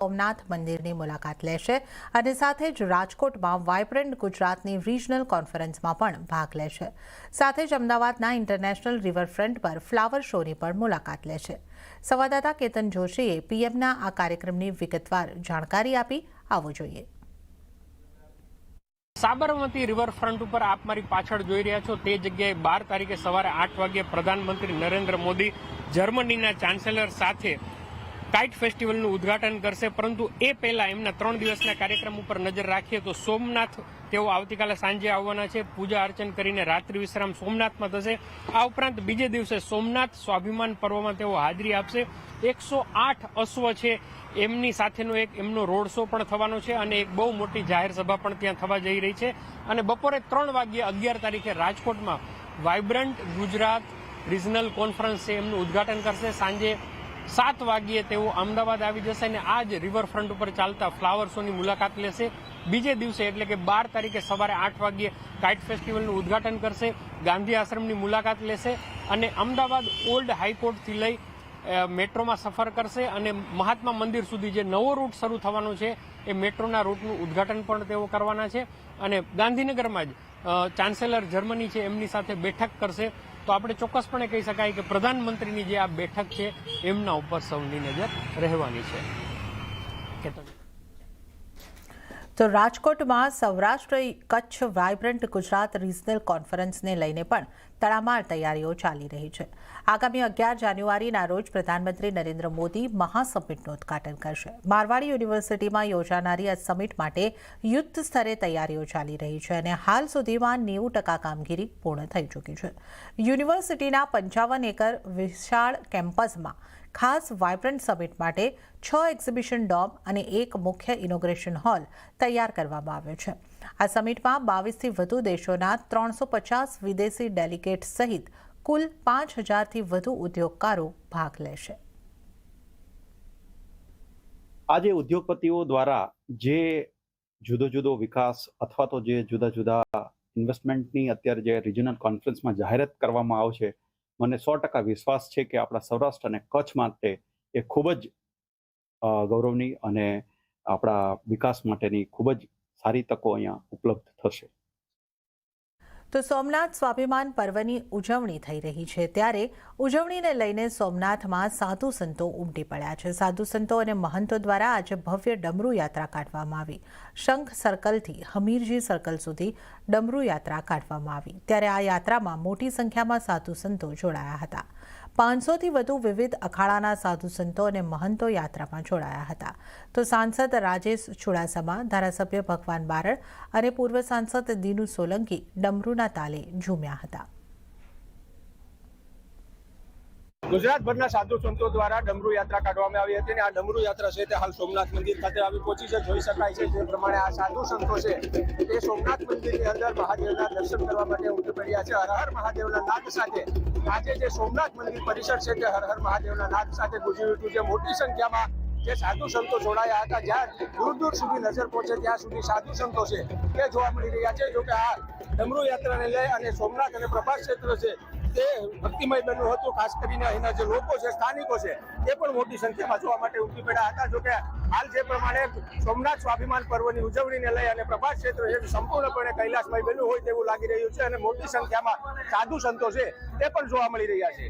સોમનાથ મંદિરની મુલાકાત લેશે અને સાથે જ રાજકોટમાં વાઇબ્રન્ટ ગુજરાતની રિજનલ કોન્ફરન્સમાં પણ ભાગ લેશે। સાથે જ અમદાવાદના ઇન્ટરનેશનલ રિવરફ્રન્ટ પર ફ્લાવર શોની પણ મુલાકાત લેશે। સંવાદદાતા કેતન જોશીએ પીએમના આ કાર્યક્રમની વિગતવાર જાણકારી આપી। આવો જોઈએ। સાબરમતી રિવરફ્રન્ટ ઉપર આપ મારી પાછળ જોઈ રહ્યા છો તે જગ્યાએ 12 તારીખે સવારે 8 વાગ્યે પ્રધાનમંત્રી નરેન્દ્ર મોદી જર્મનીના ચાન્સેલર સાથે કાઇટ ફેસ્ટિવલનું ઉદ્ઘાટન કરશે। પરંતુ એ પહેલા એમના 3 દિવસના કાર્યક્રમ ઉપર નજર રાખીએ તો સોમનાથ તેઓ આવતીકાલે સાંજે આવવાના છે। પૂજા અર્ચન કરીને રાત્રિ વિશ્રામ સોમનાથમાં થશે। આ ઉપરાંત બીજે દિવસે સોમનાથ સ્વાભિમાન પર્વમાં તેઓ હાજરી આપશે। 108 અશ્વ છે એમની સાથેનો એક એમનો રોડ શો પણ થવાનો છે અને એક બહુ મોટી જાહેર સભા પણ ત્યાં થવા જઈ રહી છે। અને બપોરે 3 વાગ્યે 11 તારીખે રાજકોટમાં વાઇબ્રન્ટ ગુજરાત રિજનલ કોન્ફરન્સ છે એમનું ઉદ્ઘાટન કરશે। સાંજે 7 વાગ્યે તેઓ અમદાવાદ આવી જશે અને આ જ રિવરફ્રન્ટ ઉપર ચાલતા ફ્લાવર શોની મુલાકાત લેશે। બીજે દિવસે એટલે કે 12 તારીખે સવારે 8 વાગ્યે કાઇટ ફેસ્ટિવલનું ઉદ્ઘાટન કરશે, ગાંધી આશ્રમની મુલાકાત લેશે અને અમદાવાદ ઓલ્ડ હાઈકોર્ટથી લઈ મેટ્રોમાં સફર કરશે અને મહાત્મા મંદિર સુધી જે નવો રૂટ શરૂ થવાનો છે એ મેટ્રોના રૂટનું ઉદ્ઘાટન પણ તેઓ કરવાના છે અને ગાંધીનગરમાં જ ચાન્સેલર જર્મની છે એમની સાથે બેઠક કરશે। તો આપણે ચોક્કસપણે કહી શકાય કે પ્રધાનમંત્રીની જે આ બેઠક છે એમના ઉપર સૌની નજર રહેવાની છે। તો રાજકોટમાં સૌરાષ્ટ્ર કચ્છ વાઇબ્રન્ટ ગુજરાત રિજનલ કોન્ફરન્સને લઈને પણ તડામાર તૈયારીઓ ચાલી રહી છે। આગામી 11 જાન્યુઆરીના રોજ પ્રધાનમંત્રી નરેન્દ્ર મોદી મહાસમિટનું ઉદ્ઘાટન કરશે। મારવાડી યુનિવર્સિટીમાં યોજાનારી આ સમિટ માટે યુદ્ધ સ્તરે તૈયારીઓ ચાલી રહી છે અને હાલ સુધીમાં 90% કામગીરી પૂર્ણ થઈ ચૂકી છે। યુનિવર્સિટીના 55 એકર વિશાળ કેમ્પસમાં ખાસ વાઇબ્રન્ટ સમિટ માટે 6 એક્ઝિબિશન ડોમ અને એક મુખ્ય ઇનોગ્રેશન હોલ તૈયાર કરવામાં આવ્યો છે। આ સમિટમાં 22થી વધુ દેશોના 350 વિદેશી ડેલિગેટ સહિત કુલ 5000થી વધુ ઉદ્યોગકારો ભાગ લેશે। આજે ઉદ્યોગપતિઓ દ્વારા જે જુદો વિકાસ અથવા તો જે જુદા ઇન્વેસ્ટમેન્ટની અત્યારે જે રિજનલ કોન્ફરન્સમાં જાહેરાત કરવામાં આવશે, મને 100% વિશ્વાસ છે કે આપણા સૌરાષ્ટ્ર અને કચ્છ માટે એ ખૂબ જ ગૌરવની અને આપણા વિકાસ માટેની ખૂબ જ સારી તકો અહીંયા ઉપલબ્ધ થશે। તો સોમનાથ સ્વાભિમાન પર્વની ઉજવણી થઈ રહી છે ત્યારે ઉજવણીને લઈને સોમનાથમાં સાધુ સંતો ઉમટી પડ્યા છે। સાધુ સંતો અને મહંતો દ્વારા આજે ભવ્ય ડમરૂ યાત્રા કાઢવામાં આવી। શંખ સર્કલથી હમીરજી સર્કલ સુધી ડમરૂ યાત્રા કાઢવામાં આવી ત્યારે આ યાત્રામાં મોટી સંખ્યામાં સાધુ સંતો જોડાયા હતા। 500થી વધુ વિવિધ અખાડાના સાધુ સંતો અને મહંતો યાત્રામાં જોડાયા હતા। તો સાંસદ રાજેશ ચુડાસમા, ધારાસભ્ય ભગવાન બારડ અને પૂર્વ સાંસદ દીનુ સોલંકી ડમરૂના તાલે ઝૂમ્યા હતા। ગુજરાતભરના સાધુ સંતો દ્વારા ડમરૂ યાત્રા કાઢવામાં આવી હતી અને આ ડમરૂ યાત્રા છે તે હાલ સોમનાથ મંદિર ખાતે આવી પહોંચી છે। જોઈ શકાય છે જે પ્રમાણે આ સાધુ સંતો છે તે સોમનાથ મંદિરની અંદર મહાદેવના દર્શન કરવા માટે ઉમટી પડ્યા છે। હર હર મહાદેવના નાદ સાથે આજે જે સોમનાથ મંદિર પરિસર છે તે હર હર મહાદેવના નાદ સાથે ગુંજી ઉઠ્યું છે। મોટી સંખ્યામાં જે સાધુ સંતો જોડાયા હતા, જ્યાં દૂર સુધી નજર પહોંચે ત્યાં સુધી સાધુ સંતો છે તે જોવા મળી રહ્યા છે। જોકે આ ડમરૂ યાત્રાને લઈ અને સોમનાથ અને પ્રભાસ ક્ષેત્ર છે તે ભક્તિમય બન્યું હતું। ખાસ કરીને અહીંના જે લોકો છે, સ્થાનિકો છે, તે પણ મોટી સંખ્યામાં જોવા માટે ઉમટી પડ્યા હતા। જોકે હાલ જે પ્રમાણે સોમનાથ સ્વાભિમાન પર્વની ઉજવણીને લઈ અને પ્રભાસ ક્ષેત્ર છે સંપૂર્ણપણે કૈલાસમય બન્યું હોય તેવું લાગી રહ્યું છે અને મોટી સંખ્યામાં સાધુ સંતો છે તે પણ જોવા મળી રહ્યા છે।